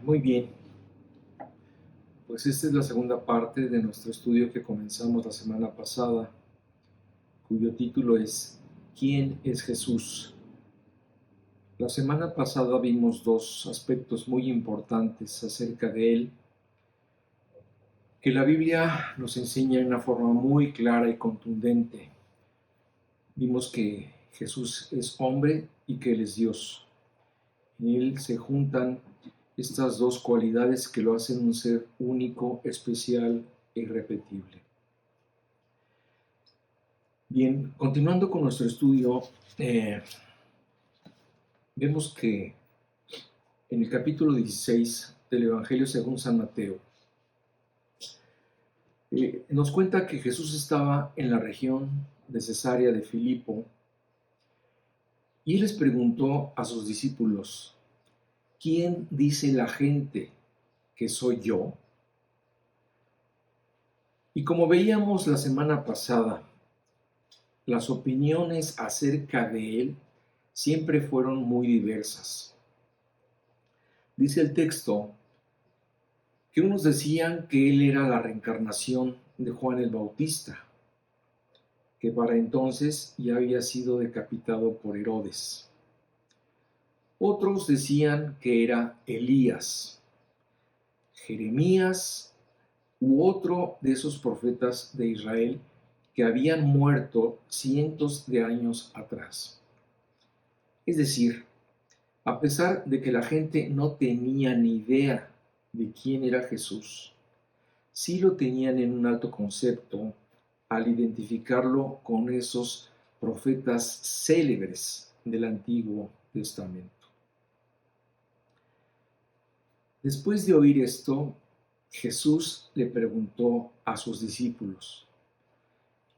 Muy bien, pues esta es la segunda parte de nuestro estudio que comenzamos la semana pasada, cuyo título es ¿Quién es Jesús? La semana pasada vimos dos aspectos muy importantes acerca de él, que la Biblia nos enseña de una forma muy clara y contundente. Vimos que Jesús es hombre y que Él es Dios. En Él se juntan estas dos cualidades que lo hacen un ser único, especial e irrepetible. Bien, continuando con nuestro estudio, vemos que en el capítulo 16 del Evangelio según San Mateo, nos cuenta que Jesús estaba en la región de Cesarea de Filipo y Él les preguntó a sus discípulos, ¿quién dice la gente que soy yo? Y como veíamos la semana pasada, las opiniones acerca de Él siempre fueron muy diversas. Dice el texto que unos decían que Él era la reencarnación de Juan el Bautista, que para entonces ya había sido decapitado por Herodes. Otros decían que era Elías, Jeremías u otro de esos profetas de Israel que habían muerto cientos de años atrás. Es decir, a pesar de que la gente no tenía ni idea de quién era Jesús, sí lo tenían en un alto concepto al identificarlo con esos profetas célebres del Antiguo Testamento. Después de oír esto, Jesús le preguntó a sus discípulos,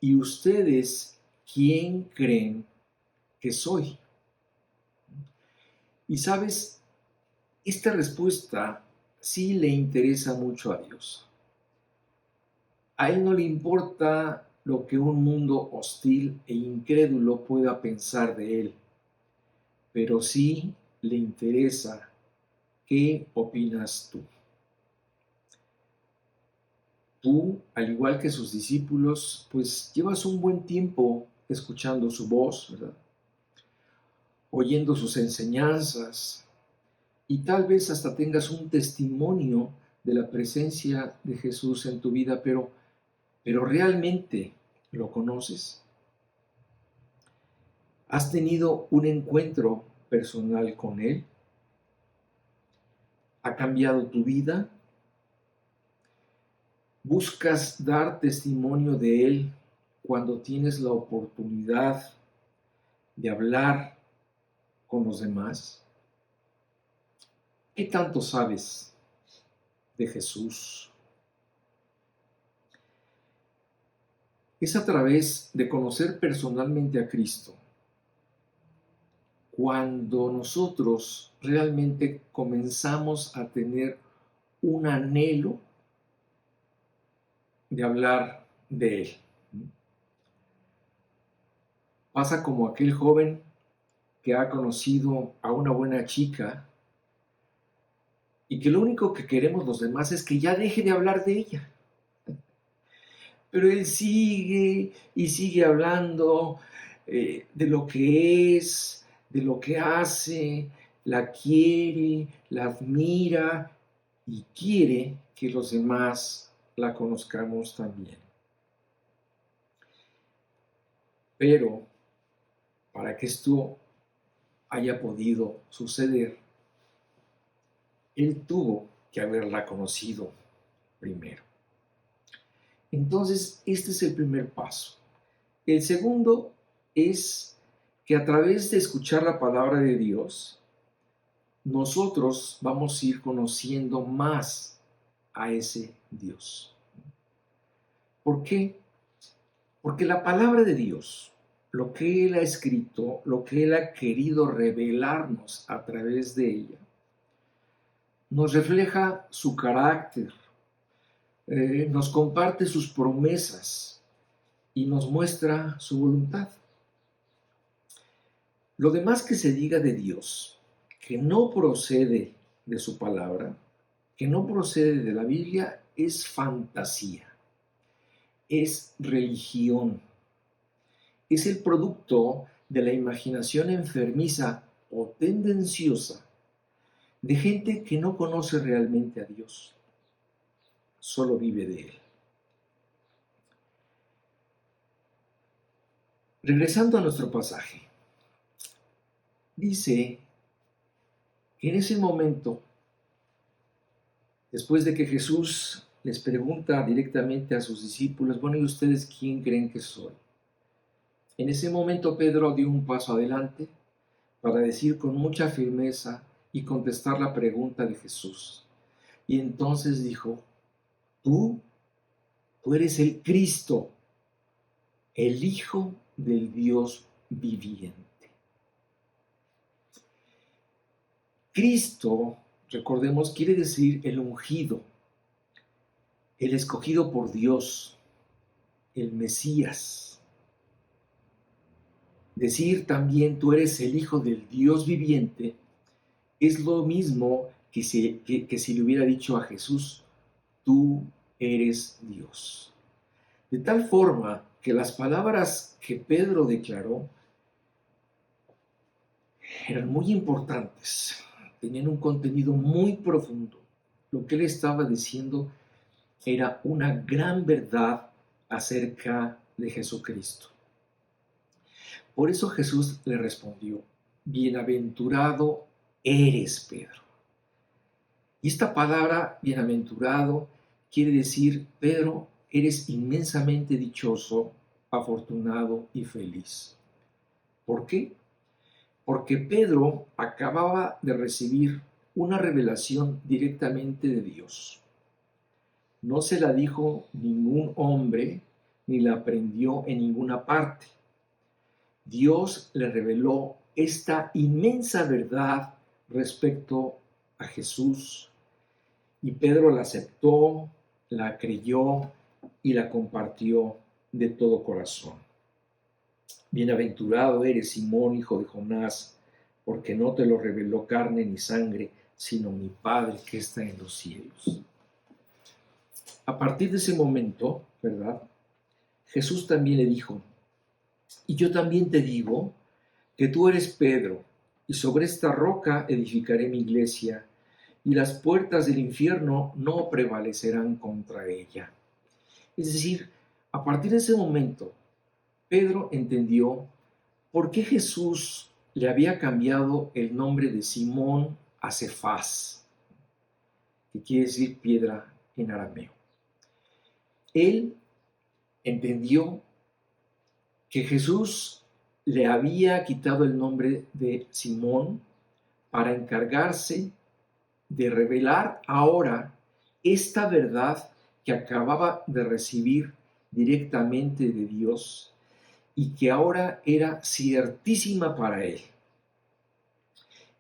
¿y ustedes quién creen que soy? Y sabes, esta respuesta sí le interesa mucho a Dios. A Él no le importa lo que un mundo hostil e incrédulo pueda pensar de Él, pero sí le interesa qué opinas tú. Tú, al igual que sus discípulos, pues llevas un buen tiempo escuchando su voz, ¿verdad? Oyendo sus enseñanzas, y tal vez hasta tengas un testimonio de la presencia de Jesús en tu vida, pero ¿realmente lo conoces? ¿Has tenido un encuentro personal con Él? ¿Ha cambiado tu vida? ¿Buscas dar testimonio de Él cuando tienes la oportunidad de hablar con los demás? ¿Qué tanto sabes de Jesús? Es a través de conocer personalmente a Cristo cuando nosotros realmente comenzamos a tener un anhelo de hablar de Él. Pasa como aquel joven que ha conocido a una buena chica y que lo único que queremos los demás es que ya deje de hablar de ella. Pero él sigue y sigue hablando de lo que es, de lo que hace, la quiere, la admira y quiere que los demás la conozcamos también. Pero para que esto haya podido suceder, él tuvo que haberla conocido primero. Entonces, este es el primer paso. El segundo es que a través de escuchar la palabra de Dios, nosotros vamos a ir conociendo más a ese Dios. ¿Por qué? Porque la palabra de Dios, lo que Él ha escrito, lo que Él ha querido revelarnos a través de ella, nos refleja su carácter, nos comparte sus promesas y nos muestra su voluntad. Lo demás que se diga de Dios, que no procede de su palabra, que no procede de la Biblia es fantasía, es religión, es el producto de la imaginación enfermiza o tendenciosa de gente que no conoce realmente a Dios, solo vive de Él. Regresando a nuestro pasaje, dice que en ese momento, después de que Jesús les pregunta directamente a sus discípulos, bueno, ¿y ustedes quién creen que soy? En ese momento Pedro dio un paso adelante para decir con mucha firmeza y contestar la pregunta de Jesús. Y entonces dijo, tú eres el Cristo, el Hijo del Dios viviente. Cristo, recordemos, quiere decir el ungido, el escogido por Dios, el Mesías. Decir también tú eres el Hijo del Dios viviente es lo mismo que si le hubiera dicho a Jesús, tú eres Dios. De tal forma que las palabras que Pedro declaró eran muy importantes, tenían un contenido muy profundo. Lo que él estaba diciendo era una gran verdad acerca de Jesucristo. Por eso Jesús le respondió, bienaventurado eres, Pedro. Y esta palabra, bienaventurado, quiere decir, Pedro, eres inmensamente dichoso, afortunado y feliz. ¿Por qué? Porque Pedro acababa de recibir una revelación directamente de Dios. No se la dijo ningún hombre, ni la aprendió en ninguna parte. Dios le reveló esta inmensa verdad respecto a Jesús, y Pedro la aceptó, la creyó y la compartió de todo corazón. Bienaventurado eres, Simón, hijo de Jonás, porque no te lo reveló carne ni sangre, sino mi Padre que está en los cielos. A partir de ese momento, ¿verdad? Jesús también le dijo, y yo también te digo que tú eres Pedro, y sobre esta roca edificaré mi iglesia, y las puertas del infierno no prevalecerán contra ella. Es decir, a partir de ese momento, Pedro entendió por qué Jesús le había cambiado el nombre de Simón a Cefás, que quiere decir piedra en arameo. Él entendió que Jesús le había quitado el nombre de Simón para encargarse de revelar ahora esta verdad que acababa de recibir directamente de Dios y que ahora era ciertísima para él.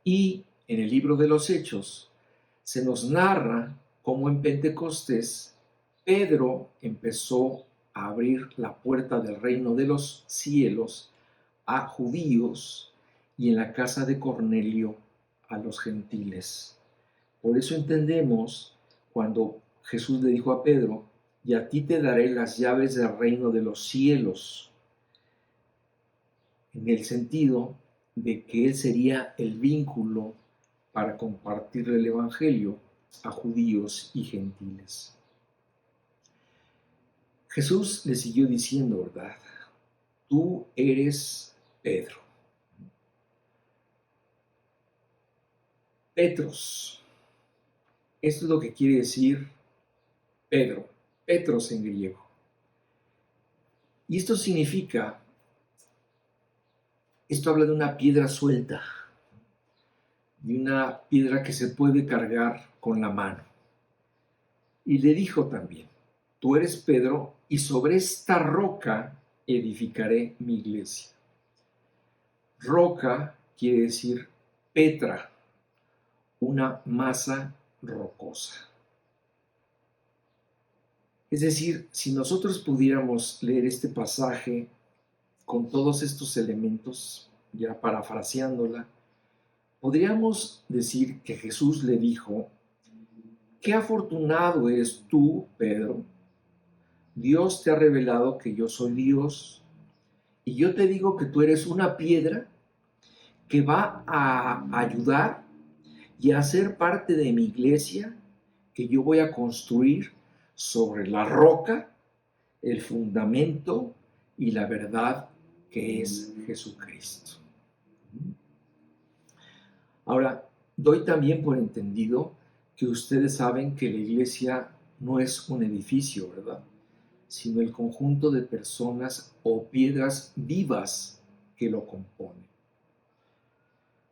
Y en el libro de los Hechos se nos narra cómo en Pentecostés Pedro empezó a abrir la puerta del reino de los cielos a judíos y en la casa de Cornelio a los gentiles. Por eso entendemos cuando Jesús le dijo a Pedro, y a ti te daré las llaves del reino de los cielos, en el sentido de que él sería el vínculo para compartir el evangelio a judíos y gentiles. Jesús le siguió diciendo, ¿verdad? Tú eres Pedro. Petros. Esto es lo que quiere decir Pedro, Petros en griego. Y esto significa, esto habla de una piedra suelta, de una piedra que se puede cargar con la mano. Y le dijo también, tú eres Pedro, y sobre esta roca edificaré mi iglesia. Roca quiere decir petra, una masa rocosa. Es decir, si nosotros pudiéramos leer este pasaje con todos estos elementos, ya parafraseándola, podríamos decir que Jesús le dijo qué afortunado eres tú, Pedro. Dios te ha revelado que yo soy Dios. Y yo te digo que tú eres una piedra que va a ayudar y a ser parte de mi iglesia que yo voy a construir sobre la roca, el fundamento y la verdad que es Jesucristo. Ahora, doy también por entendido que ustedes saben que la iglesia no es un edificio, ¿verdad? Sino el conjunto de personas o piedras vivas que lo componen.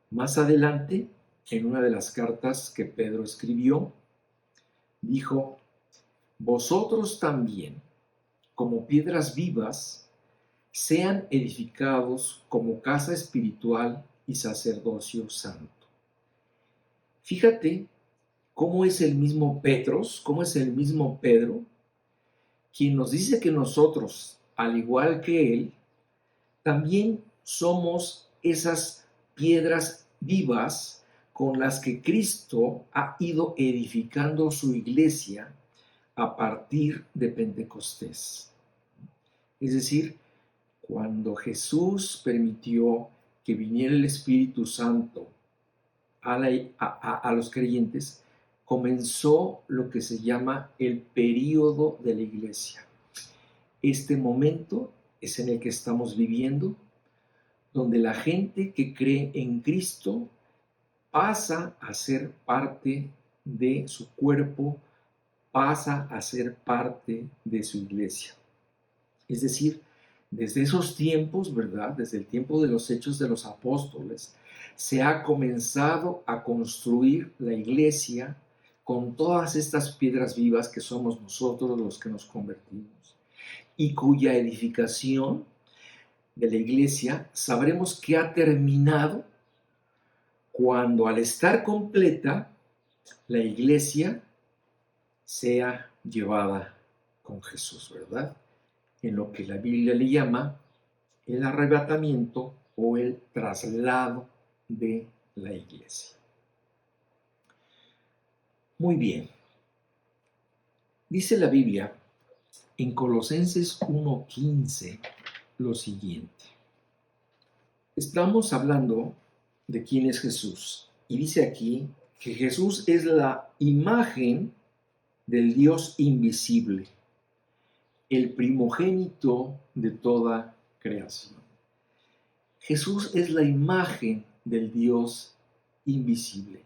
Más adelante, en una de las cartas que Pedro escribió, dijo: vosotros también, como piedras vivas, sean edificados como casa espiritual y sacerdocio santo. Fíjate cómo es el mismo Petros, cómo es el mismo Pedro, quien nos dice que nosotros, al igual que él, también somos esas piedras vivas con las que Cristo ha ido edificando su iglesia a partir de Pentecostés. Es decir, cuando Jesús permitió que viniera el Espíritu Santo a los creyentes, comenzó lo que se llama el período de la iglesia. Este momento es en el que estamos viviendo, donde la gente que cree en Cristo pasa a ser parte de su cuerpo, pasa a ser parte de su iglesia. Es decir, desde esos tiempos, ¿verdad? Desde el tiempo de los Hechos de los Apóstoles, se ha comenzado a construir la iglesia con todas estas piedras vivas que somos nosotros los que nos convertimos, y cuya edificación de la iglesia sabremos que ha terminado cuando, al estar completa, la iglesia sea llevada con Jesús, ¿verdad? En lo que la Biblia le llama el arrebatamiento o el traslado de la iglesia. Muy bien. Dice la Biblia en Colosenses 1:15 lo siguiente. Estamos hablando de quién es Jesús. Y dice aquí que Jesús es la imagen del Dios invisible, el primogénito de toda creación. Jesús es la imagen del Dios invisible.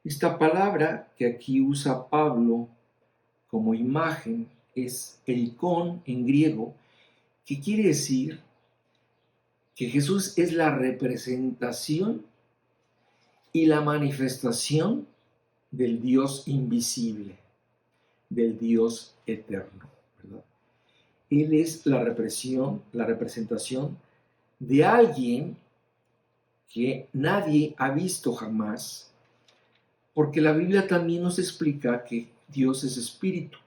Esta palabra que aquí usa Pablo como imagen es el icón en griego, que quiere decir que Jesús es la representación y la manifestación del Dios invisible, del Dios eterno, ¿verdad? Él es la representación de alguien que nadie ha visto jamás, porque la Biblia también nos explica que Dios es espíritu,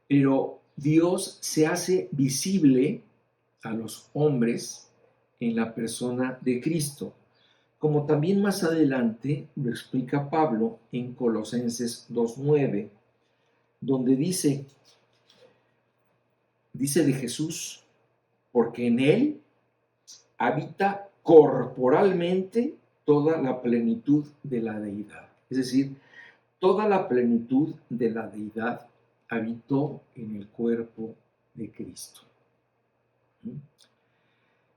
pero Dios se hace visible a los hombres en la persona de Cristo, como también más adelante lo explica Pablo en Colosenses 2:9, donde dice de Jesús: porque en él habita corporalmente toda la plenitud de la deidad. Es decir, toda la plenitud de la deidad habitó en el cuerpo de Cristo.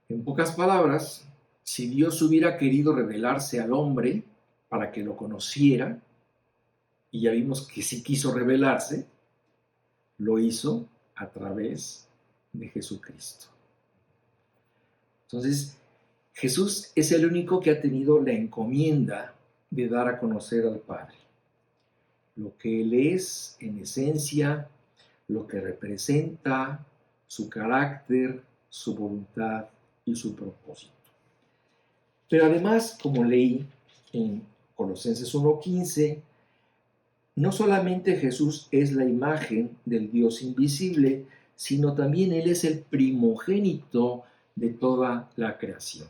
En pocas palabras, si Dios hubiera querido revelarse al hombre para que lo conociera, y ya vimos que sí quiso revelarse, lo hizo a través de Jesucristo. Entonces, Jesús es el único que ha tenido la encomienda de dar a conocer al Padre lo que Él es en esencia, lo que representa, su carácter, su voluntad y su propósito. Pero además, como leí en Colosenses 1:15, no solamente Jesús es la imagen del Dios invisible, sino también Él es el primogénito de toda la creación.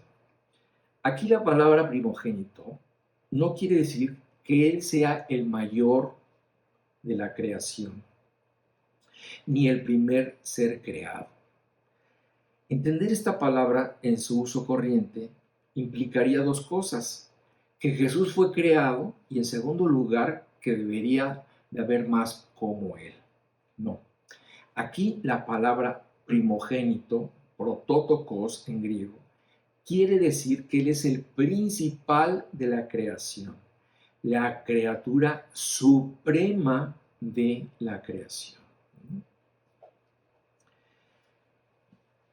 Aquí la palabra primogénito no quiere decir que Él sea el mayor de la creación, ni el primer ser creado. Entender esta palabra en su uso corriente implicaría dos cosas: que Jesús fue creado y, en segundo lugar, que debería de haber más como Él. No. Aquí la palabra primogénito, prototokos en griego, quiere decir que Él es el principal de la creación, la criatura suprema de la creación.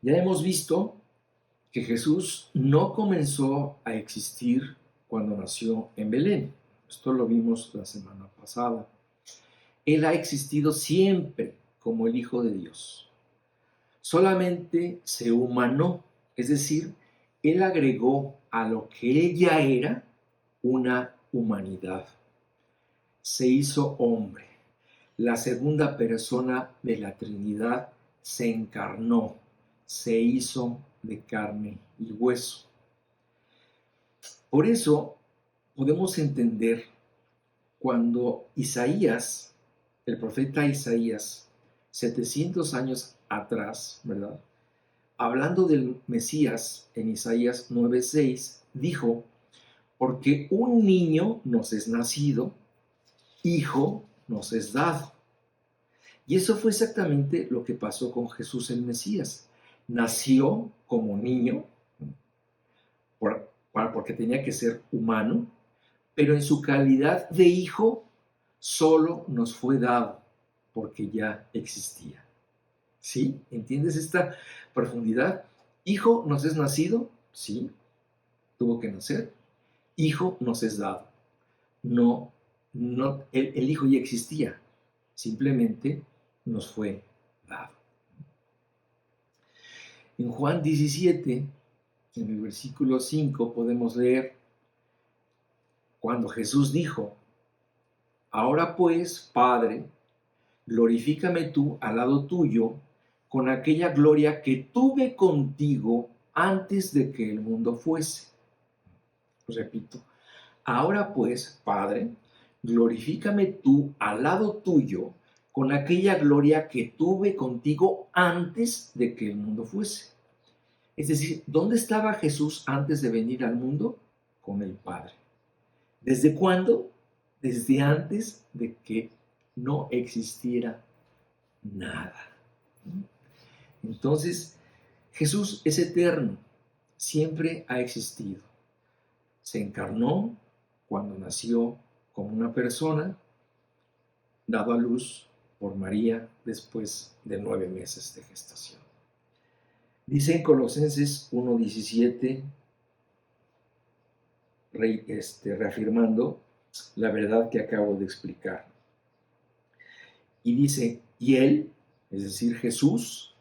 Ya hemos visto que Jesús no comenzó a existir cuando nació en Belén. Esto lo vimos la semana pasada. Él ha existido siempre como el Hijo de Dios. Solamente se humanó, es decir, Él agregó a lo que Él ya era una humanidad. Se hizo hombre. La segunda persona de la Trinidad se encarnó, se hizo de carne y hueso. Por eso podemos entender cuando Isaías, el profeta Isaías, 700 años atrás, ¿verdad?, hablando del Mesías en Isaías 9:6, dijo: porque un niño nos es nacido, hijo nos es dado. Y eso fue exactamente lo que pasó con Jesús el Mesías. Nació como niño, porque tenía que ser humano, pero en su calidad de hijo solo nos fue dado porque ya existía. ¿Sí? ¿Entiendes esta profundidad? Hijo nos es nacido, sí, tuvo que nacer. Hijo nos es dado. No, el hijo ya existía, simplemente nos fue dado. En Juan 17, en el versículo 5, podemos leer cuando Jesús dijo: ahora pues, Padre, glorifícame tú al lado tuyo con aquella gloria que tuve contigo antes de que el mundo fuese. Repito, ahora pues, Padre, glorifícame tú al lado tuyo con aquella gloria que tuve contigo antes de que el mundo fuese. Es decir, ¿dónde estaba Jesús antes de venir al mundo? Con el Padre. ¿Desde cuándo? Desde antes de que no existiera nada. Entonces, Jesús es eterno, siempre ha existido. Se encarnó cuando nació como una persona, dado a luz por María después de 9 meses de gestación. Dice en Colosenses 1:17, reafirmando la verdad que acabo de explicar. Y dice: y Él, es decir, Jesús,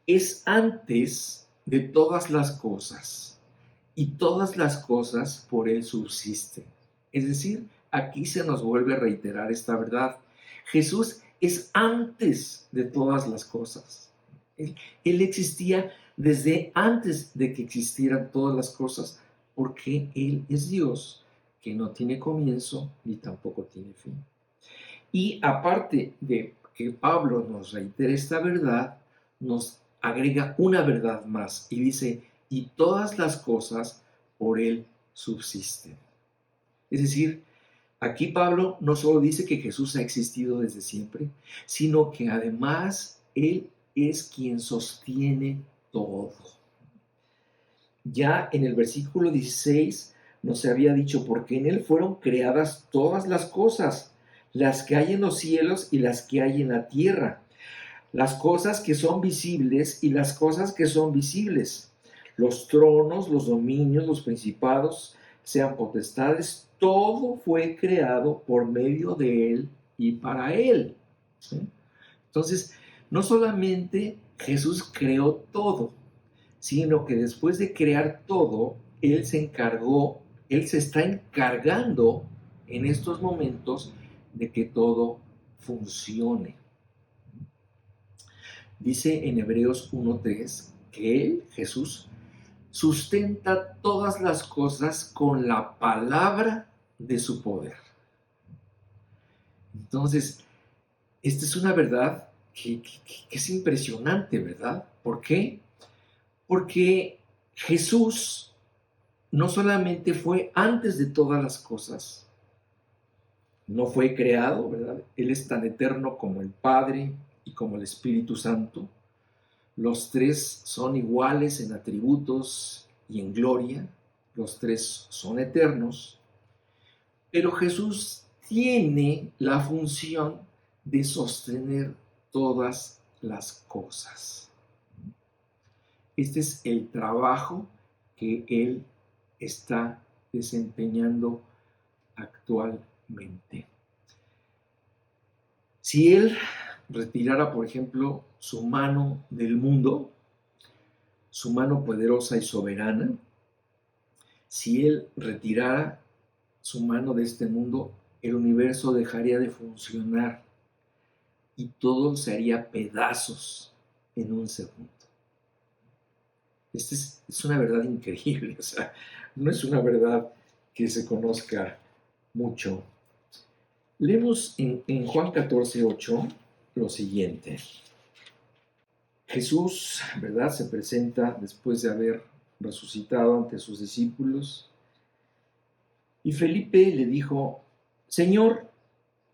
es antes de todas las cosas, y todas las cosas por Él subsisten. Es decir, aquí se nos vuelve a reiterar esta verdad. Jesús es antes de todas las cosas. Él existía desde antes de que existieran todas las cosas, porque Él es Dios, que no tiene comienzo ni tampoco tiene fin. Y aparte de que Pablo nos reitere esta verdad, nos agrega una verdad más y dice: y todas las cosas por Él subsisten. Es decir, aquí Pablo no solo dice que Jesús ha existido desde siempre, sino que además Él es quien sostiene todo. Ya en el versículo 16 nos había dicho: porque en Él fueron creadas todas las cosas, las que hay en los cielos y las que hay en la tierra, las cosas que son visibles y las cosas que son visibles, los tronos, los dominios, los principados, sean potestades, todo fue creado por medio de Él y para Él. ¿Sí? Entonces, no solamente Jesús creó todo, sino que después de crear todo, Él se está encargando en estos momentos de que todo funcione. Dice en Hebreos 1:3 que Él, Jesús, sustenta todas las cosas con la palabra de su poder. Entonces, esta es una verdad que es impresionante, ¿verdad? ¿Por qué? Porque Jesús no solamente fue antes de todas las cosas, no fue creado, ¿verdad? Él es tan eterno como el Padre y como el Espíritu Santo. Los tres son iguales en atributos y en gloria. Los tres son eternos. Pero Jesús tiene la función de sostener todas las cosas. Este es el trabajo que Él está desempeñando actualmente. Si Él retirara, por ejemplo, su mano del mundo, su mano poderosa y soberana, si Él retirara su mano de este mundo, el universo dejaría de funcionar y todo se haría pedazos en un segundo. Esta es una verdad increíble, o sea, no es una verdad que se conozca mucho. Leemos en Juan 14:8 lo siguiente. Jesús, ¿verdad?, se presenta después de haber resucitado ante sus discípulos. Y Felipe le dijo: Señor,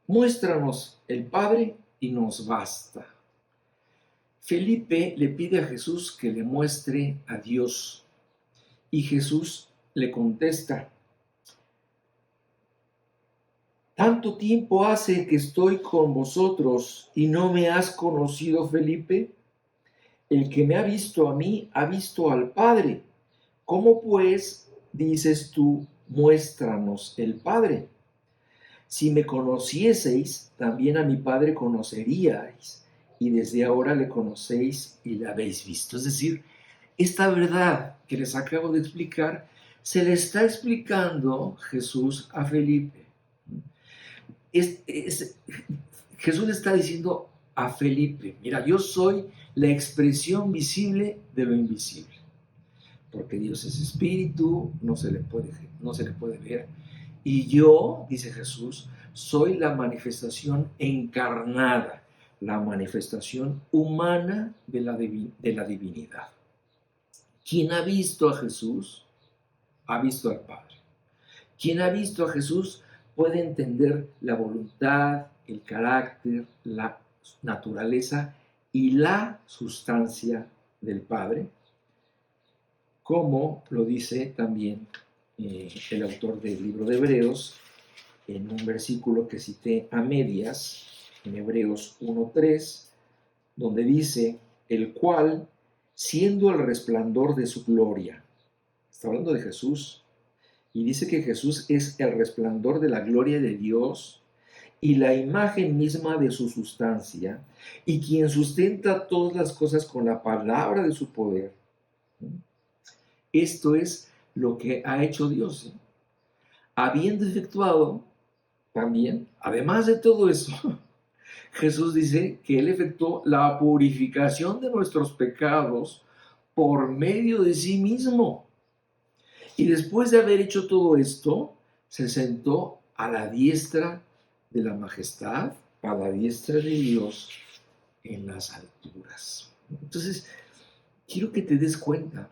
muéstranos el Padre y nos basta. Felipe le pide a Jesús que le muestre a Dios. Y Jesús le contesta: ¿tanto tiempo hace que estoy con vosotros y no me has conocido, Felipe? El que me ha visto a mí, ha visto al Padre. ¿Cómo pues dices tú, muéstranos el Padre? Si me conocieseis, también a mi Padre conoceríais, y desde ahora le conocéis y le habéis visto. Es decir, esta verdad que les acabo de explicar, se le está explicando Jesús a Felipe. Jesús le está diciendo a Felipe: mira, yo soy la expresión visible de lo invisible. Porque Dios es espíritu, no se le puede ver. Y yo, dice Jesús, soy la manifestación encarnada, la manifestación humana de la divinidad. Quien ha visto a Jesús, ha visto al Padre. Quien ha visto a Jesús puede entender la voluntad, el carácter, la naturaleza y la sustancia del Padre, como lo dice también el autor del libro de Hebreos, en un versículo que cité a medias, en Hebreos 1:3, donde dice: el cual, siendo el resplandor de su gloria, está hablando de Jesús, y dice que Jesús es el resplandor de la gloria de Dios y la imagen misma de su sustancia, y quien sustenta todas las cosas con la palabra de su poder. Esto es lo que ha hecho Dios, habiendo efectuado también, además de todo eso, Jesús dice que Él efectuó la purificación de nuestros pecados por medio de sí mismo. Y después de haber hecho todo esto, se sentó a la diestra de la majestad, a la diestra de Dios en las alturas. Entonces, quiero que te des cuenta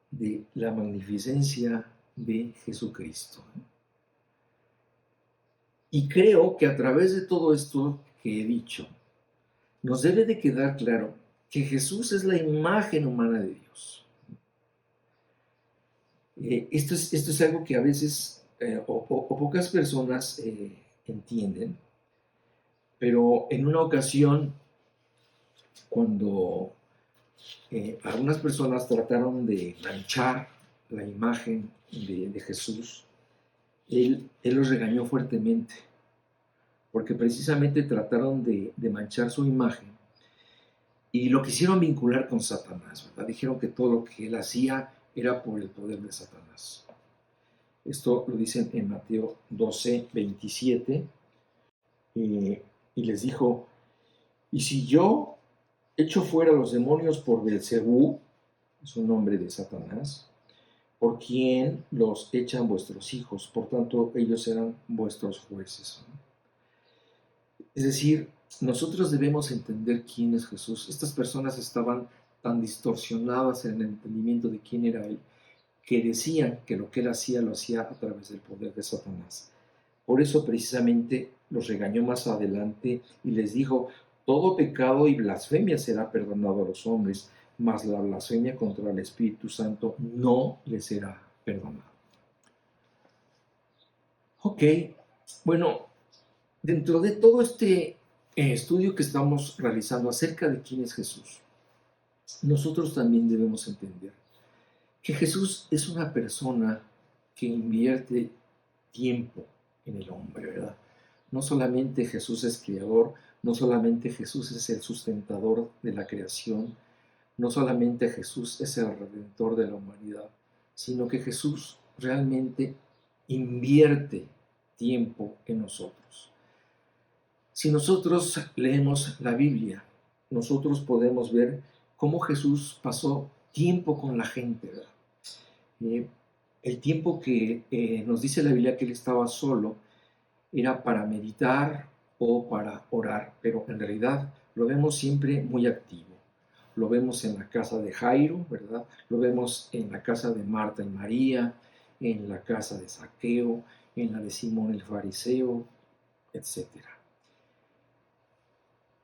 de la magnificencia de Jesucristo. Y creo que a través de todo esto que he dicho, nos debe de quedar claro que Jesús es la imagen humana de Dios. Esto es algo que a veces o pocas personas entienden, pero en una ocasión, cuando algunas personas trataron de manchar la imagen de Jesús, él los regañó fuertemente, porque precisamente trataron de manchar su imagen y lo quisieron vincular con Satanás, ¿verdad? Dijeron que todo lo que él hacía era por el poder de Satanás. Esto lo dicen en Mateo 12:27, y les dijo: y si yo echo fuera los demonios por Beelzebú, es un nombre de Satanás, por quien los echan vuestros hijos, por tanto ellos serán vuestros jueces. Es decir, nosotros debemos entender quién es Jesús. Estas personas estaban tan distorsionadas en el entendimiento de quién era Él, que decían que lo que Él hacía lo hacía a través del poder de Satanás. Por eso precisamente los regañó más adelante y les dijo: todo pecado y blasfemia será perdonado a los hombres, mas la blasfemia contra el Espíritu Santo no les será perdonada. Ok, bueno, dentro de todo este estudio que estamos realizando acerca de quién es Jesús, nosotros también debemos entender que Jesús es una persona que invierte tiempo en el hombre, ¿verdad? No solamente Jesús es creador, no solamente Jesús es el sustentador de la creación, no solamente Jesús es el redentor de la humanidad, sino que Jesús realmente invierte tiempo en nosotros. Si nosotros leemos la Biblia, nosotros podemos ver cómo Jesús pasó tiempo con la gente, ¿verdad? El tiempo que nos dice la Biblia que Él estaba solo era para meditar o para orar, pero en realidad lo vemos siempre muy activo. Lo vemos en la casa de Jairo, ¿verdad? Lo vemos en la casa de Marta y María, en la casa de Zaqueo, en la de Simón el fariseo, etc.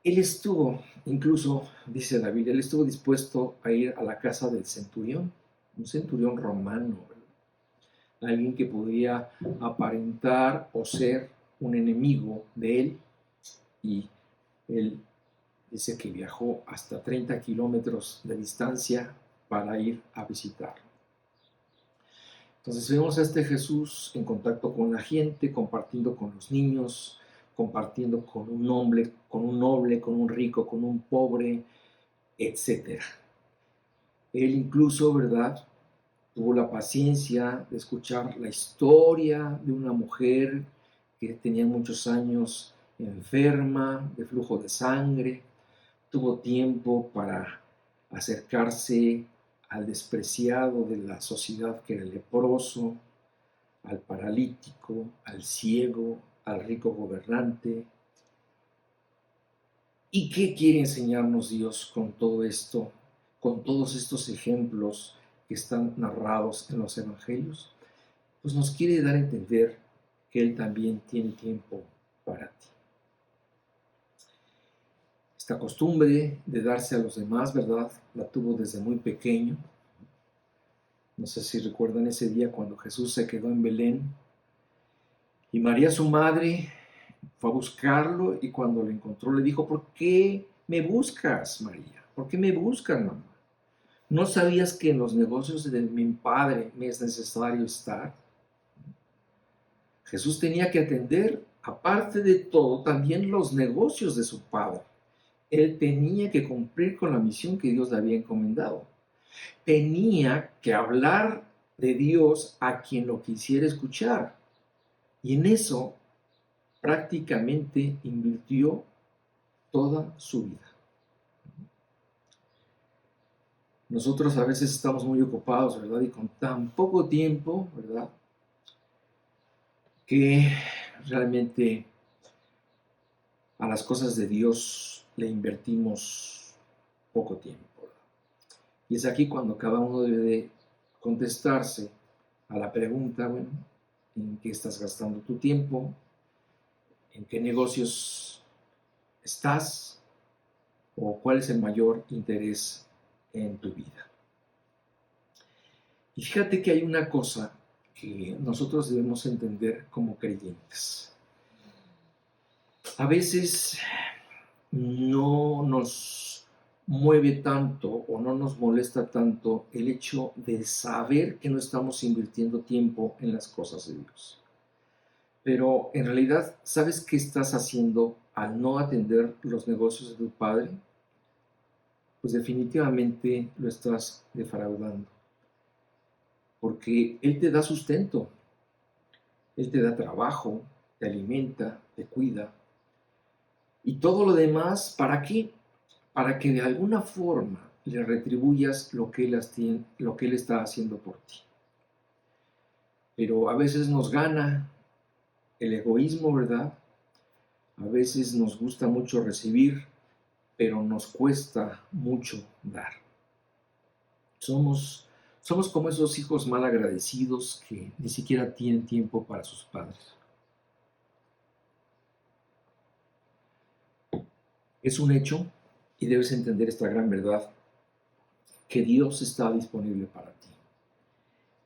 Él estuvo, incluso, dice la Biblia, él estuvo dispuesto a ir a la casa del centurión, un centurión romano, ¿verdad? Alguien que podía aparentar o ser un enemigo de él, y él dice que viajó hasta 30 kilómetros de distancia para ir a visitarlo. Entonces vemos a este Jesús en contacto con la gente, compartiendo con los niños, compartiendo con un noble, con un rico, con un pobre, etc. Él incluso, ¿verdad?, tuvo la paciencia de escuchar la historia de una mujer que tenía muchos años enferma, de flujo de sangre. Tuvo tiempo para acercarse al despreciado de la sociedad, que era el leproso, al paralítico, al ciego, al rico gobernante. ¿Y qué quiere enseñarnos Dios con todo esto, con todos estos ejemplos que están narrados en los evangelios? Pues nos quiere dar a entender que Él también tiene tiempo para ti. Esta costumbre de darse a los demás, ¿verdad?, la tuvo desde muy pequeño. No sé si recuerdan ese día cuando Jesús se quedó en Belén y María, su madre, fue a buscarlo, y cuando lo encontró le dijo: ¿por qué me buscas, María? ¿Por qué me buscas, mamá? ¿No sabías que en los negocios de mi padre me es necesario estar? Jesús tenía que atender, aparte de todo, también los negocios de su padre. Él tenía que cumplir con la misión que Dios le había encomendado. Tenía que hablar de Dios a quien lo quisiera escuchar. Y en eso prácticamente invirtió toda su vida. Nosotros a veces estamos muy ocupados, ¿verdad? Y con tan poco tiempo, ¿verdad?, que realmente a las cosas de Dios le invertimos poco tiempo, ¿verdad? Y es aquí cuando cada uno debe de contestarse a la pregunta: bueno, ¿en qué estás gastando tu tiempo? ¿En qué negocios estás? ¿O cuál es el mayor interés en tu vida? Y fíjate que hay una cosa que nosotros debemos entender como creyentes. A veces no nos mueve tanto o no nos molesta tanto el hecho de saber que no estamos invirtiendo tiempo en las cosas de Dios. Pero en realidad, ¿sabes qué estás haciendo al no atender los negocios de tu padre? Pues definitivamente lo estás defraudando. Porque Él te da sustento, Él te da trabajo, te alimenta, te cuida. Y todo lo demás, ¿para qué? Para que de alguna forma le retribuyas lo que Él está haciendo por ti. Pero a veces nos gana el egoísmo, ¿verdad? A veces nos gusta mucho recibir, pero nos cuesta mucho dar. Somos como esos hijos mal agradecidos que ni siquiera tienen tiempo para sus padres. Es un hecho, y debes entender esta gran verdad, que Dios está disponible para ti.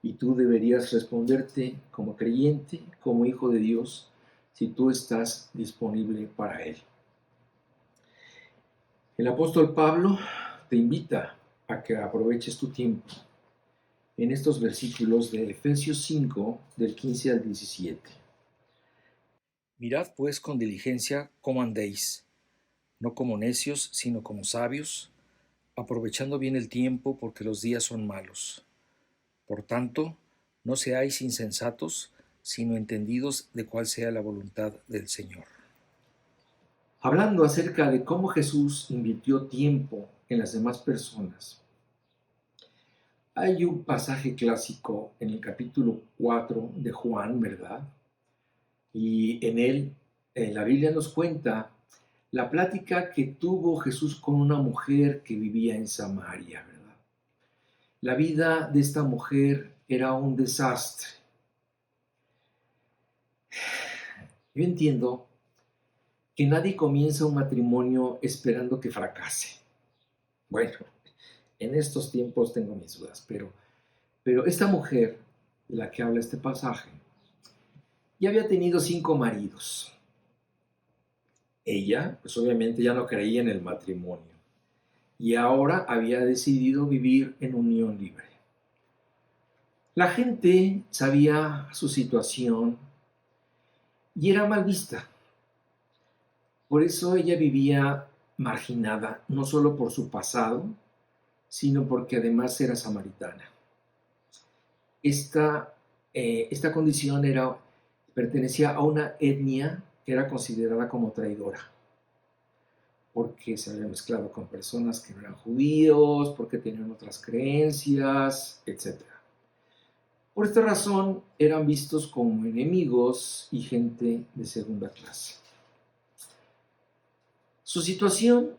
Y tú deberías responderte como creyente, como hijo de Dios, si tú estás disponible para Él. El apóstol Pablo te invita a que aproveches tu tiempo en estos versículos de Efesios 5, del 15 al 17. Mirad pues con diligencia cómo andéis, no como necios, sino como sabios, aprovechando bien el tiempo porque los días son malos. Por tanto, no seáis insensatos, sino entendidos de cuál sea la voluntad del Señor. Hablando acerca de cómo Jesús invirtió tiempo en las demás personas, hay un pasaje clásico en el capítulo 4 de Juan, ¿verdad? Y en él, la Biblia nos cuenta la plática que tuvo Jesús con una mujer que vivía en Samaria, ¿verdad? La vida de esta mujer era un desastre. Yo entiendo que nadie comienza un matrimonio esperando que fracase. Bueno, en estos tiempos tengo mis dudas, pero esta mujer de la que habla este pasaje ya había tenido 5 maridos. Ella, pues obviamente ya no creía en el matrimonio y ahora había decidido vivir en unión libre. La gente sabía su situación y era mal vista. Por eso ella vivía marginada, no solo por su pasado, sino porque además era samaritana. Esta condición pertenecía a una etnia que era considerada como traidora, porque se había mezclado con personas que no eran judíos, porque tenían otras creencias, etc. Por esta razón eran vistos como enemigos y gente de segunda clase. Su situación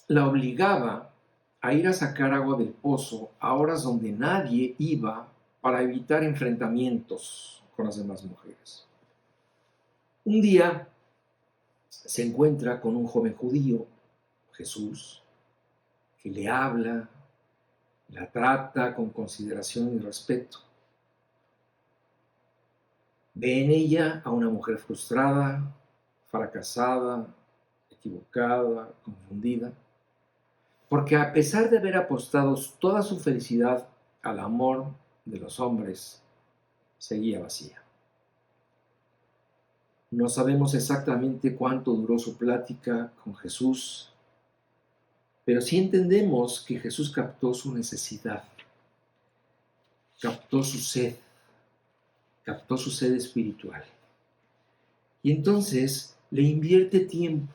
la obligaba a ir a sacar agua del pozo a horas donde nadie iba para evitar enfrentamientos con las demás mujeres. Un día se encuentra con un joven judío, Jesús, que le habla, la trata con consideración y respeto. Ve en ella a una mujer frustrada, fracasada, equivocada, confundida, porque a pesar de haber apostado toda su felicidad al amor de los hombres, seguía vacía. No sabemos exactamente cuánto duró su plática con Jesús, pero sí entendemos que Jesús captó su necesidad, captó su sed espiritual. Y entonces le invierte tiempo.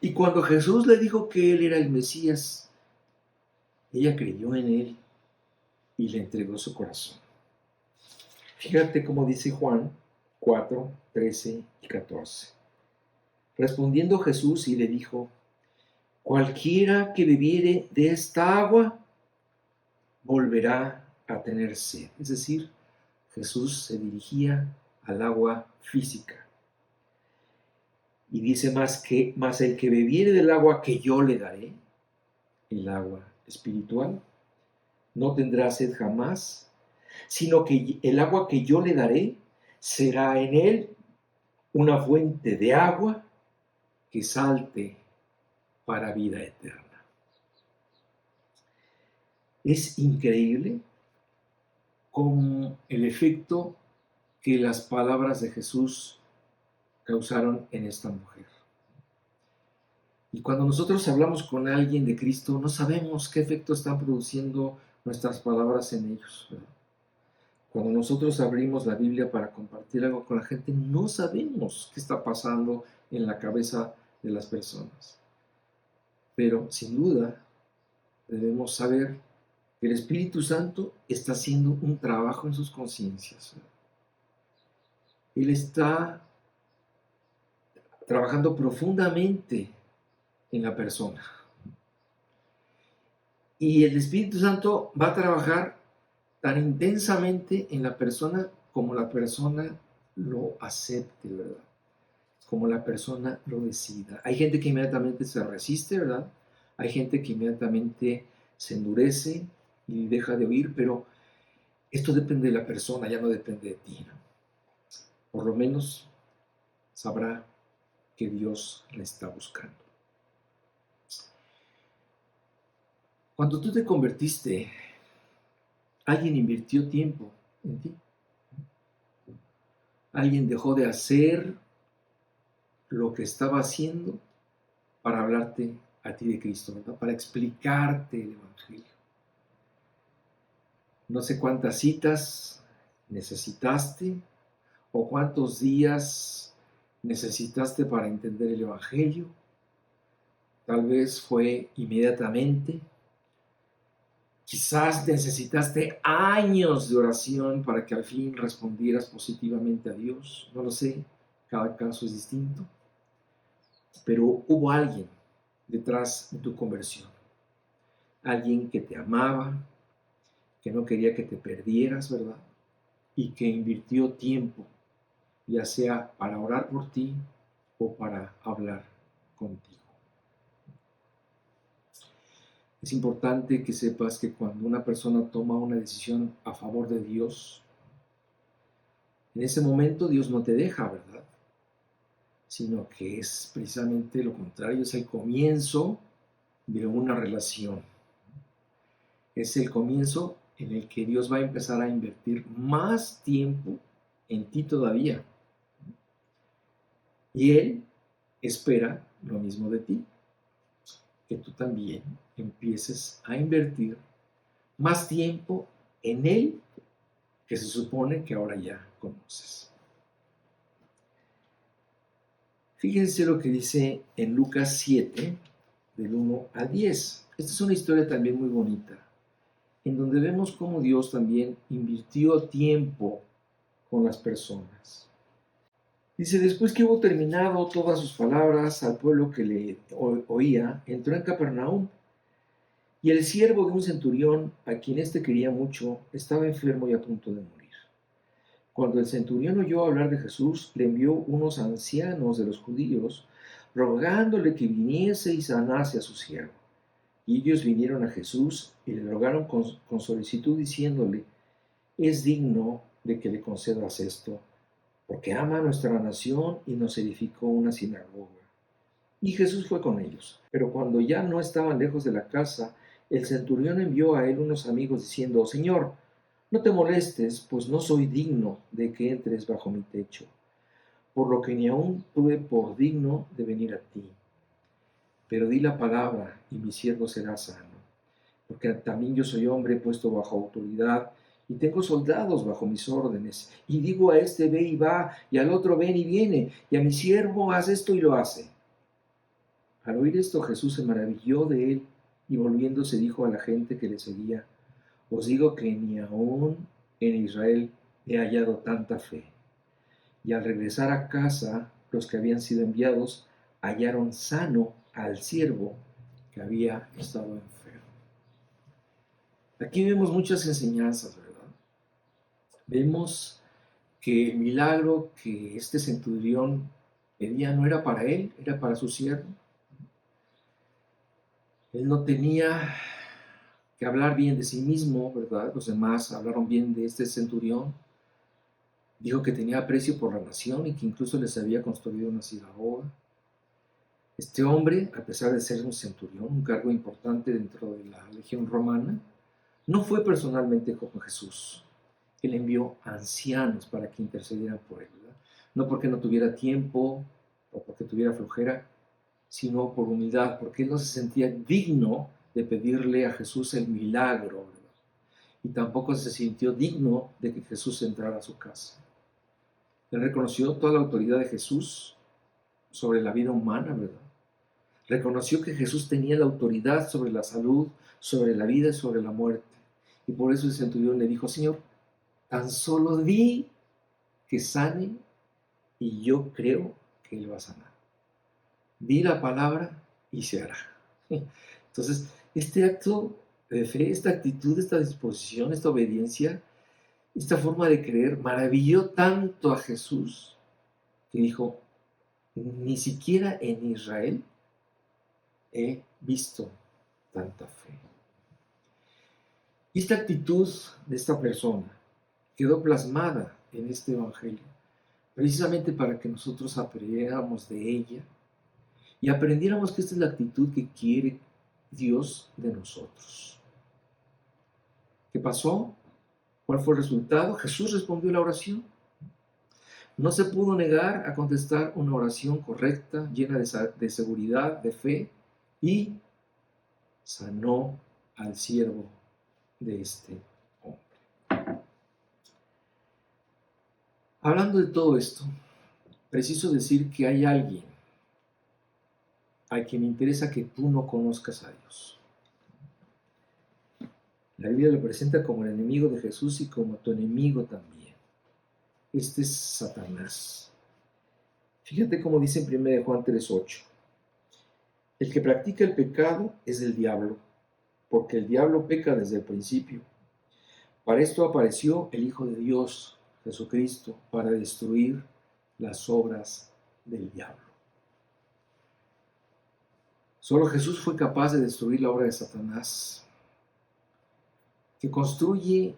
Y cuando Jesús le dijo que él era el Mesías, ella creyó en él y le entregó su corazón. Fíjate cómo dice Juan 4, 13 y 14. Respondiendo Jesús y le dijo: cualquiera que bebiere de esta agua volverá a tener sed. Es decir, Jesús se dirigía al agua física. Y dice más el que bebiere del agua que yo le daré, el agua espiritual, no tendrá sed jamás, sino que el agua que yo le daré será en él una fuente de agua que salte para vida eterna. Es increíble como el efecto que las palabras de Jesús causaron en esta mujer. Y cuando nosotros hablamos con alguien de Cristo, no sabemos qué efecto están produciendo nuestras palabras en ellos, ¿verdad? Cuando nosotros abrimos la Biblia para compartir algo con la gente, no sabemos qué está pasando en la cabeza de las personas. Pero sin duda debemos saber que el Espíritu Santo está haciendo un trabajo en sus conciencias. Él está trabajando profundamente en la persona. Y el Espíritu Santo va a trabajar tan intensamente en la persona como la persona lo acepte, ¿verdad? Como la persona lo decida. Hay gente que inmediatamente se resiste, ¿verdad? Hay gente que inmediatamente se endurece y deja de oír, pero esto depende de la persona, ya no depende de ti, ¿no? Por lo menos sabrá que Dios la está buscando. Cuando tú te convertiste, alguien invirtió tiempo en ti. Alguien dejó de hacer lo que estaba haciendo para hablarte a ti de Cristo, ¿verdad? Para explicarte el Evangelio. No sé cuántas citas necesitaste o cuántos días necesitaste para entender el Evangelio. Tal vez fue inmediatamente. Quizás necesitaste años de oración para que al fin respondieras positivamente a Dios. No lo sé, cada caso es distinto. Pero hubo alguien detrás de tu conversión. Alguien que te amaba, que no quería que te perdieras, ¿verdad? Y que invirtió tiempo, ya sea para orar por ti o para hablar contigo. Es importante que sepas que cuando una persona toma una decisión a favor de Dios, en ese momento Dios no te deja, ¿verdad? Sino que es precisamente lo contrario, es el comienzo de una relación. Es el comienzo en el que Dios va a empezar a invertir más tiempo en ti todavía. Y Él espera lo mismo de ti, que tú también empieces a invertir más tiempo en Él que se supone que ahora ya conoces. Fíjense lo que dice en Lucas 7, del 1 al 10. Esta es una historia también muy bonita, en donde vemos cómo Dios también invirtió tiempo con las personas. Dice, después que hubo terminado todas sus palabras al pueblo que le oía, entró en Capernaum, y el siervo de un centurión, a quien éste quería mucho, estaba enfermo y a punto de morir. Cuando el centurión oyó hablar de Jesús, le envió unos ancianos de los judíos, rogándole que viniese y sanase a su siervo. Y ellos vinieron a Jesús y le rogaron con solicitud, diciéndole, es digno de que le concedas esto, porque ama a nuestra nación y nos edificó una sinagoga. Y Jesús fue con ellos. Pero cuando ya no estaban lejos de la casa, el centurión envió a él unos amigos diciendo, Señor, no te molestes, pues no soy digno de que entres bajo mi techo, por lo que ni aún tuve por digno de venir a ti. Pero di la palabra y mi siervo será sano, porque también yo soy hombre puesto bajo autoridad y tengo soldados bajo mis órdenes. Y digo a este ve y va, y al otro ven y viene, y a mi siervo haz esto y lo hace. Al oír esto Jesús se maravilló de él y volviéndose dijo a la gente que le seguía, os digo que ni aún en Israel he hallado tanta fe. Y al regresar a casa, los que habían sido enviados hallaron sano al siervo que había estado enfermo. Aquí vemos muchas enseñanzas, ¿verdad? Vemos que el milagro que este centurión pedía no era para él, era para su siervo. Él no tenía que hablar bien de sí mismo, ¿verdad? Los demás hablaron bien de este centurión. Dijo que tenía aprecio por la nación y que incluso les había construido una sinagoga. Este hombre, a pesar de ser un centurión, un cargo importante dentro de la legión romana, no fue personalmente con Jesús. Él envió ancianos para que intercedieran por él, ¿verdad? No porque no tuviera tiempo o porque tuviera flojera, sino por humildad, porque él no se sentía digno de pedirle a Jesús el milagro, ¿verdad? Y tampoco se sintió digno de que Jesús entrara a su casa. Él reconoció toda la autoridad de Jesús sobre la vida humana, ¿verdad? Reconoció que Jesús tenía la autoridad sobre la salud, sobre la vida y sobre la muerte. Y por eso el centurión le dijo, Señor, tan solo di que sane y yo creo que Él va a sanar. Di la palabra y se hará. Entonces, este acto de fe, esta actitud, esta disposición, esta obediencia, esta forma de creer, maravilló tanto a Jesús que dijo, ni siquiera en Israel he visto tanta fe. Y esta actitud de esta persona quedó plasmada en este Evangelio, precisamente para que nosotros aprendiéramos de ella y aprendiéramos que esta es la actitud que quiere Dios de nosotros. ¿Qué pasó? ¿Cuál fue el resultado? Jesús respondió la oración. No se pudo negar a contestar una oración correcta, llena de seguridad, de fe, y sanó al siervo de este hombre. Hablando de todo esto, preciso decir que hay alguien a quien interesa que tú no conozcas a Dios. La Biblia lo presenta como el enemigo de Jesús y como tu enemigo también. Este es Satanás. Fíjate cómo dice en 1 Juan 3:8. El que practica el pecado es del diablo, porque el diablo peca desde el principio. Para esto apareció el Hijo de Dios, Jesucristo, para destruir las obras del diablo. Solo Jesús fue capaz de destruir la obra de Satanás, que construye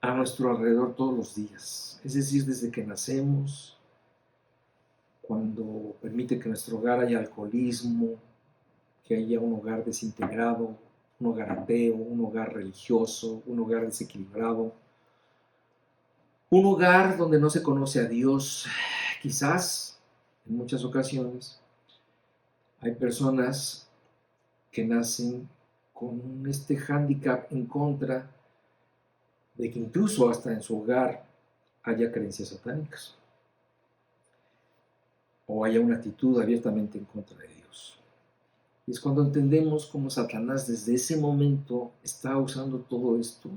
a nuestro alrededor todos los días, es decir, desde que nacemos, cuando permite que en nuestro hogar haya alcoholismo, que haya un hogar desintegrado, un hogar ateo, un hogar religioso, un hogar desequilibrado, un hogar donde no se conoce a Dios. Quizás, en muchas ocasiones, hay personas que nacen con este hándicap en contra de que incluso hasta en su hogar haya creencias satánicas o haya una actitud abiertamente en contra de Dios. Y es cuando entendemos cómo Satanás desde ese momento está usando todo esto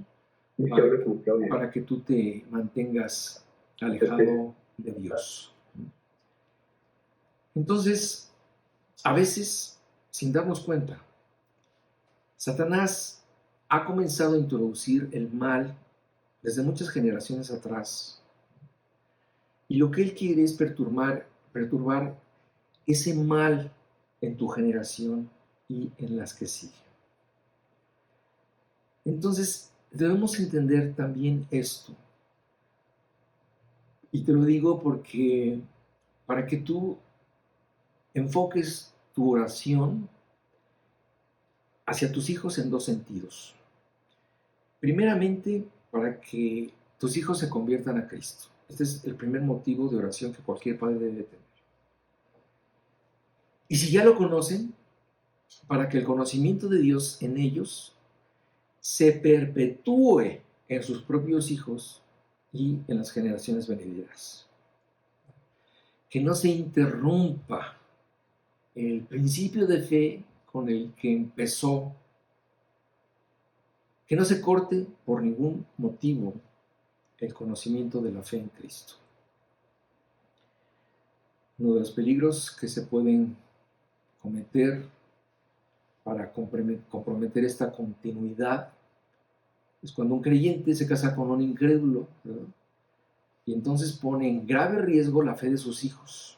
para que tú te mantengas alejado de Dios. Entonces, a veces, sin darnos cuenta, Satanás ha comenzado a introducir el mal desde muchas generaciones atrás. Y lo que él quiere es perturbar ese mal en tu generación y en las que siguen. Entonces, debemos entender también esto. Y te lo digo porque para que tú enfoques tu oración hacia tus hijos en dos sentidos. Primeramente, para que tus hijos se conviertan a Cristo. Este es el primer motivo de oración que cualquier padre debe tener. Y si ya lo conocen, para que el conocimiento de Dios en ellos se perpetúe en sus propios hijos y en las generaciones venideras. Que no se interrumpa el principio de fe con el que empezó, que no se corte por ningún motivo el conocimiento de la fe en Cristo. Uno de los peligros que se pueden cometer para comprometer esta continuidad es cuando un creyente se casa con un incrédulo, ¿verdad? Y entonces pone en grave riesgo la fe de sus hijos,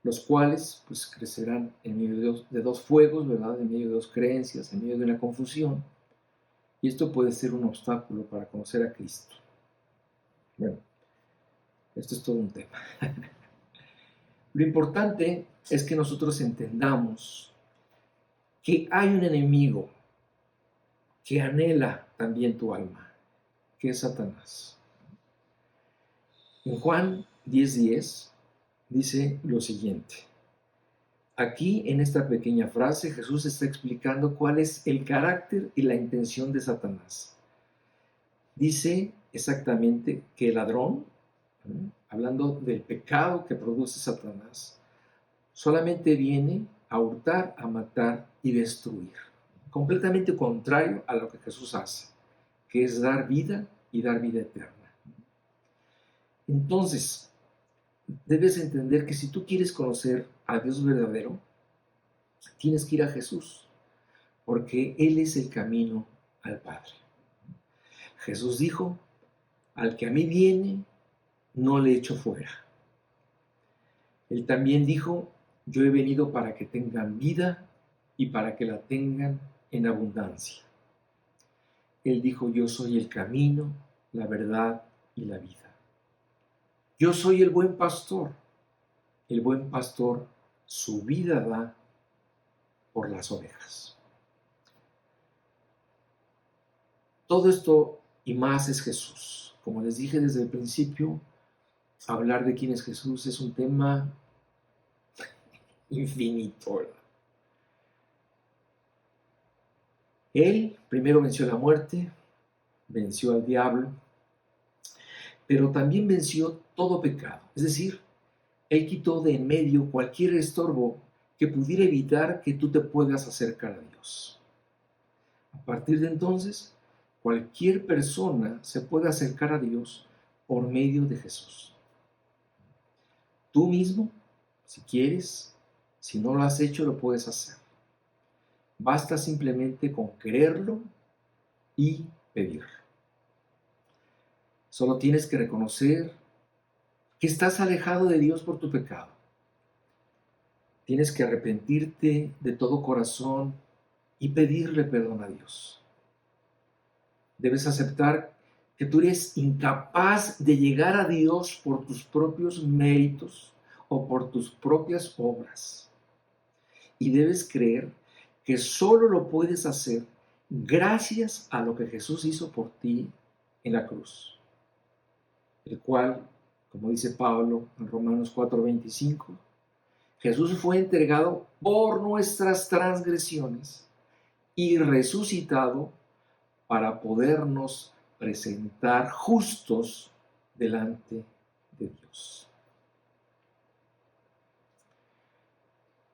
los cuales pues crecerán en medio de dos fuegos, ¿verdad? En medio de dos creencias, en medio de una confusión, y esto puede ser un obstáculo para conocer a Cristo. Bueno, esto es todo un tema. Lo importante es que nosotros entendamos que hay un enemigo que anhela también tu alma, que es Satanás. En Juan 10:10 dice lo siguiente. Aquí, en esta pequeña frase, Jesús está explicando cuál es el carácter y la intención de Satanás. Dice exactamente que el ladrón, hablando del pecado que produce Satanás, solamente viene a hurtar, a matar y destruir. Completamente contrario a lo que Jesús hace, que es dar vida y dar vida eterna. Entonces, debes entender que si tú quieres conocer a Dios verdadero, tienes que ir a Jesús, porque Él es el camino al Padre. Jesús dijo, al que a mí viene, no le echo fuera. Él también dijo, yo he venido para que tengan vida y para que la tengan en abundancia. Él dijo, yo soy el camino, la verdad y la vida. Yo soy el buen pastor. El buen pastor su vida da por las ovejas. Todo esto y más es Jesús. Como les dije desde el principio, hablar de quién es Jesús es un tema infinito, ¿verdad? Él primero venció la muerte, venció al diablo, pero también venció todo pecado. Es decir, Él quitó de en medio cualquier estorbo que pudiera evitar que tú te puedas acercar a Dios. A partir de entonces, cualquier persona se puede acercar a Dios por medio de Jesús. Tú mismo, si quieres, si no lo has hecho, lo puedes hacer. Basta simplemente con quererlo y pedirlo. Solo tienes que reconocer que estás alejado de Dios por tu pecado. Tienes que arrepentirte de todo corazón y pedirle perdón a Dios. Debes aceptar que tú eres incapaz de llegar a Dios por tus propios méritos o por tus propias obras. Y debes creer que solo lo puedes hacer gracias a lo que Jesús hizo por ti en la cruz, el cual, como dice Pablo en Romanos 4:25, Jesús fue entregado por nuestras transgresiones y resucitado para podernos presentar justos delante de Dios.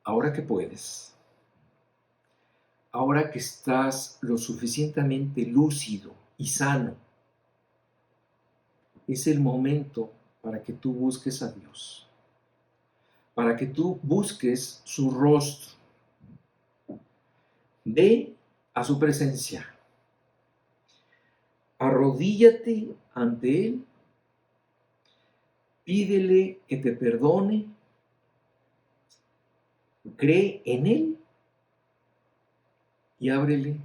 Ahora que puedes, ahora que estás lo suficientemente lúcido y sano, es el momento para que tú busques a Dios, para que tú busques su rostro. Ve a su presencia, arrodíllate ante Él, pídele que te perdone, cree en Él y ábrele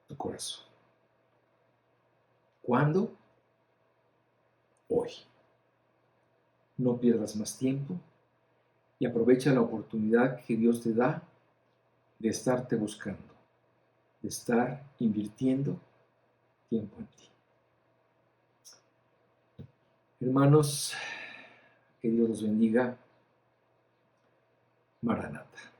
tu corazón. ¿Cuándo? Hoy. No pierdas más tiempo y aprovecha la oportunidad que Dios te da de estarte buscando, de estar invirtiendo tiempo en ti. Hermanos, que Dios los bendiga. Maranata.